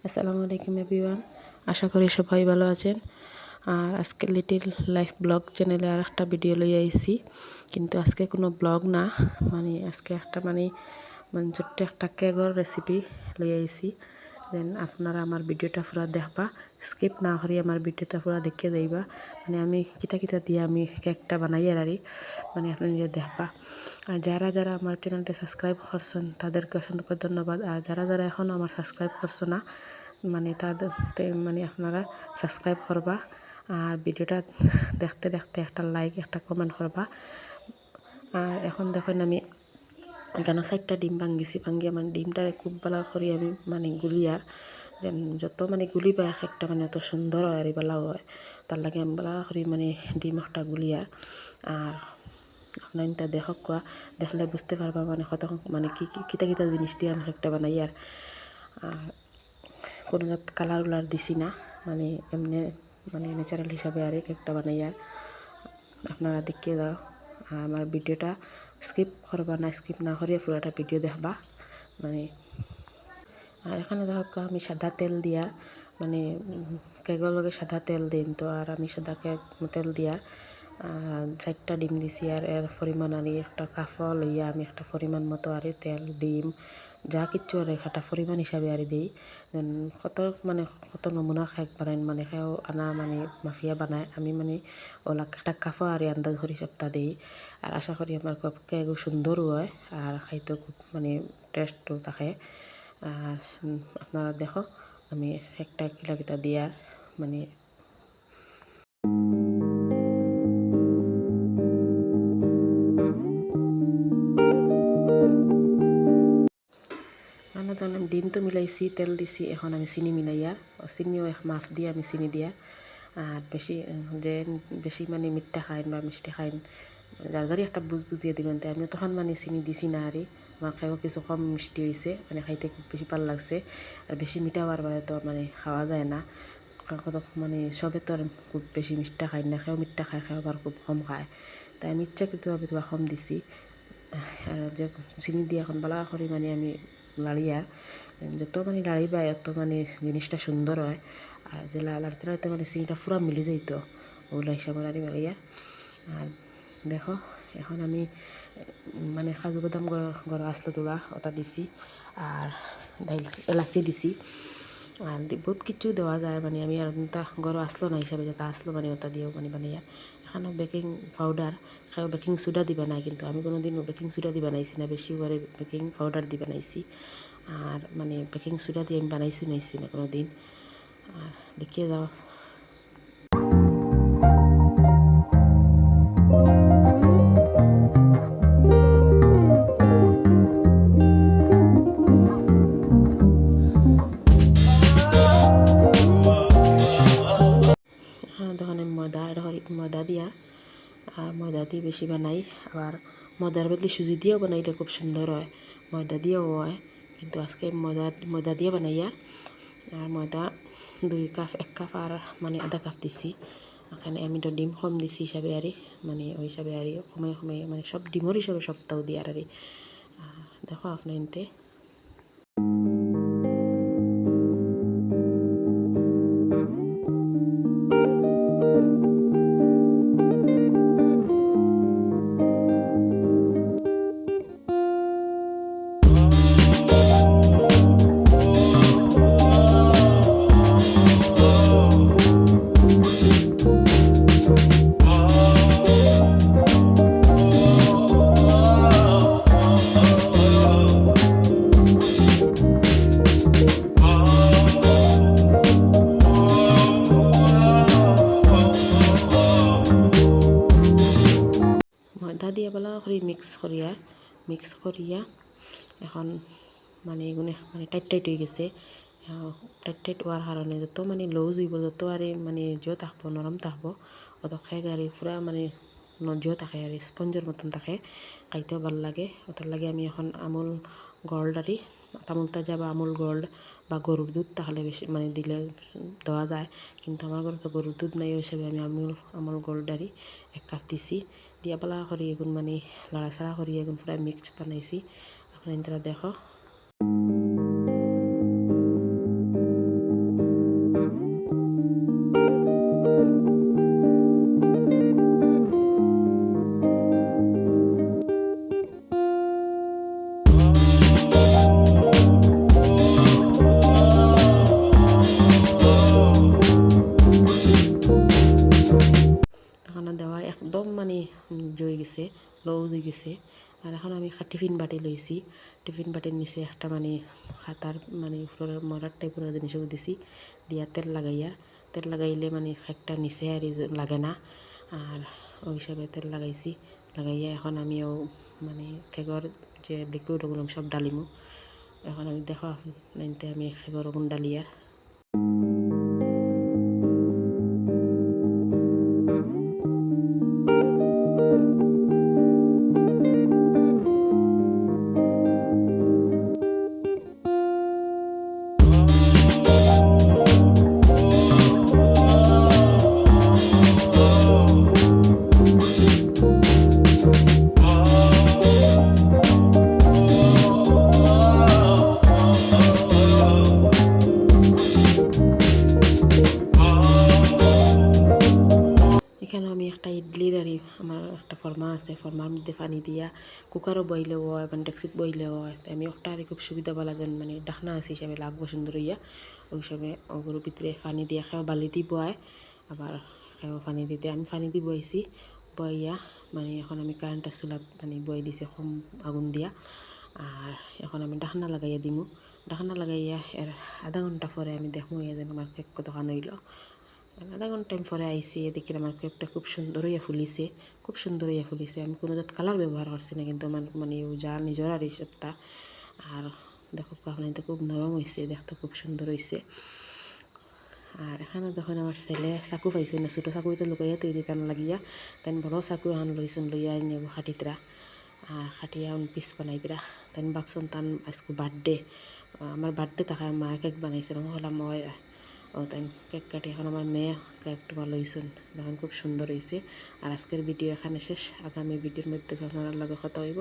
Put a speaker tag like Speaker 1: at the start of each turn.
Speaker 1: আসসালামু আলাইকুম এভরিওয়ান, আশা করি সবাই ভালো আছেন। আর আজকে লিটিল লাইফ ব্লগ চ্যানেলে আর একটা ভিডিও লই আইছি, কিন্তু আজকে কোনো ব্লগ না, আজকে একটা ছোট্ট একটা কেকর রেসিপি লই আইছি। দেন আপনারা আমার ভিডিওটা পুরা দেখবা, স্কিপ না করি আমার ভিডিওটা পুরা দেখে যাইবা। আমি কিতা কিতা দিয়ে আমি কেকটা বানাই আর আপনি নিজে দেখবা। আর যারা যারা আমার চ্যানেলটা সাবস্ক্রাইব করছেন তাদেরকে অসংখ্য ধন্যবাদ। আর যারা যারা এখনও আমার সাবস্ক্রাইব করছো না, তাদের আপনারা সাবস্ক্রাইব করবা। আর ভিডিওটা দেখতে দেখতে একটা লাইক একটা কমেন্ট করবা। আর এখন দেখেন আমি এখানে 4টা ডিম ভাঙ্গিছি, আমার ডিমটারে খুব ভালো করি আমি গুলিয়ার যেন যত গুলিবা এক একটা অত সুন্দর হয় আর বেলা হয়, তার লাগে আমি বেলা করি ডিম একটা গুলিয়ার। আর আপনার তা দেখক কোয়া দেখলে বুঝতে পারবা কত কি কি কিতা কিতা জিনিস দিয়ে আমি একটা বানাই। আর কোনো কালার উলার দিছি না, এমনি ন্যাচারাল হিসাবে আর একটা বানাই। আর আপনারা দেখিয়ে যাও, আমার ভিডিওটা স্কিপ করবা না, স্কিপ না করিয়া পুরোটা ভিডিও দেখবা। আর এখানে দেখো আমি সাদা তেল দিয়া কেকের লগে সাদা তেল দিন, তো আর আমি সাদা তেল দিয়া 4টা ডিম দিছি। আর এর পরিমাণ আর একটা কাফা লইয়া আমি একটা পরিমাণ মতো আর তেল ডিম যা কিচ্ছু আর একটা পরিমাণ হিসাবে আর দিই। কত কত নমুনার কেক বানাই সেও আনা মাফিয়া বানায়, আমি ওলা একটা কাফা আর আন্দাজ করি সপ্তাহ দিই। আর আশা করি আমার কেক সুন্দরও হয় আর খাইতেও খুব টেস্টও থাকে। আর আপনারা দেখো আমি একটা কিলা কিতা দিয়ার তখন ডিম তো মিলাইছি, তেল দিছি, এখন আমি চিনি মিলাইয়া চিনিও এক মাফ দিয়ে আমি চিনি দিয়া। আর যে বেশি মিঠা খাইন বা মিষ্টি খাইন যার যারই একটা বুঝিয়ে দিবেন। তাই আমি তখন চিনি দিছি না, আর আমার খাইও কিছু কম মিষ্টি হয়েছে, খাইতে খুব বেশি ভালো লাগছে। আর বেশি মিঠা হওয়ার পরে তো খাওয়া যায় না, কত সবে তো আর খুব বেশি মিষ্টা খাই না, খেয়েও মিঠা খায়, খেয়েও আবার খুব কম খায়। তাই আমি ইচ্ছাকৃতভাবে তো কম দিছি। আর যে চিনি দিয়ে এখন বালা করি আমি লাড়িয়া, যত লাড়িবা এত জিনিসটা সুন্দর হয়। আর যে লাড়তে লাড়তে চিনিটা পুরা মিলে যাইত, ওগুলো হিসাবে লাড়ি বাড়িয়া। আর দেখো এখন আমি কাজু বাদাম গড় আসলো তোলা ওটা দিছি, আর এলাচি দিছি। আর বহুত কিছু দেওয়া যায়, আমি আর তা গড় আসলো না হিসাবে যেটা আসলো ওটা দিয়েও বানাইয়া। এখানেও বেকিং পাউডার, সেও বেকিং সোডা দিবা না, কিন্তু আমি কোনোদিনও বেকিং সোডা দিয়ে বানাইছি না, বেশি করে বেকিং পাউডার দিয়ে বানাইছি। আর বেকিং সোডা দিয়ে আমি বানাইছি না কোনো দিন। আর দেখিয়ে যাও তখন আমি ময়দা দিয়া, আর ময়দা দিয়ে বেশি বানাই। আবার ময়দার বদলে সুজি দিয়েও বানাইলে খুব সুন্দর হয়, ময়দা দিয়েও হয়, কিন্তু আজকে ময়দা দিয়ে বানাইয়া। আর ময়দা 2 কাপ 1 কাপ আর আধা কাপ দিছি। এখানে আমি তো ডিম কম দিছি হিসাবে আর ওই হিসাবে আর কমে সব ডিমর হিসাবে সপ্তাহ দিয়ে আর দেখো আপনার এনতে ময়দা দিয়ে বলা করে মিক্স করিয়া এখন এগুলো টাইট টাইট হয়ে গেছে। টাইট টাইট হওয়ার কারণে যত লুজ হইব, যত আর জিও থাকবো, নরম থাকবো, অত খেয়ে আর পুরা জিও থাকে আর স্পঞ্জের মতন থাকে, খাইতেও ভালো লাগে। ওটার লাগে আমি এখন আমুল গোল্ড আর আমুল তাজা বা আমুল গোল্ড বা গরুর দুধ তাহলে বেশি দিলে দেওয়া যায়, কিন্তু আমার ঘরে তো গরুর দুধ নাই, ওই হিসাবে আমি আমুল গোল্ড আর 1 কাপ দিছি। দিয়া পালা করি এগুন লাড়াছাড়া করি এগুন পুরা মিক্স বানাইছি। এখন তারা দেখো হয়ে গেছে। আর এখন আমি একটা টিফিন বাটি লইছি, টিফিন বাটির নিচে একটা মানে খাতার মানে উপরের মরার টাইপের জিনিসও দিছি, দিয়া তেল লাগাইলে মানে একটা নিচে আর লাগে না। আর ওই হিসাবে তেল লাগাইয়া এখন আমিও মানে কেকর যে লিকুইড ওগুলো সব ডালিমু। এখন আমি দেখো নাইতে আমি কেকর ওগুন ডালিয়া এখানে আমি একটা ইডলির আর আমার একটা ফর্মা আছে, ফর্মার মধ্যে পানি দিয়া কুকারও বইলেও হয় মানে ডেক্সিত বইলেও হয়। আমি একটা আর খুব সুবিধা বলা যেন মানে ডাকনা আছে হিসাবে লাগবো সুন্দর হইয়া, ওই হিসাবে ওগুলোর ভিতরে পানি দিয়া খেয়ে বালি দিয়ে বয়, আবার খেয়ে পানি দিতে আমি পানি দিয়ে বইছি বইয়া মানে এখন আমি কারেন্টের চুলাত মানে বই দিছি কম আগুন দিয়া। আর এখন আমি ডাকনা লাগাইয়া দিমু, ডাকনা লাগাইয়া এর আধা ঘন্টা পরে আমি দেখবো যেন আমার কেক কতখান হইল। আধা ঘন্টা টাইম পরে আইসি, দেখি আমার কেকটা খুব সুন্দর হইয়া ফুলিছে, খুব সুন্দর হইয়া ফুলিছে। আমি কোনো জাত কালার ব্যবহার করছি না, কিন্তু আমার মানে যা নিজের আর হিসেবটা। আর দেখো কাহিনীটা খুব নরম হয়েছে, দেখতে খুব সুন্দর হয়েছে। আর এখানে যখন আমার ছেলে চাকু পাইছে না, ছোটো চাকুতে লুকাইয়া তৈরি টান লাগিয়া তাই বড় চাকু এখন লইছুন লইয়া নেব খাটিতরা, খাটিয়া পিস বানাই দিরা। তাই ভাবছুন তান আজকে বার্থডে, আমার বার্থডে থাকা মা কেক বানাইছে, আমি হলাম মই ও তাই কেক কাটি এখন আমার মেয়ে কেক তোমার লইছুন, এখন খুব সুন্দর হয়েছে। আর আজকের ভিডিও এখানে শেষ, আগামী ভিডিওর মধ্যে আপনার লগে কথা হইব।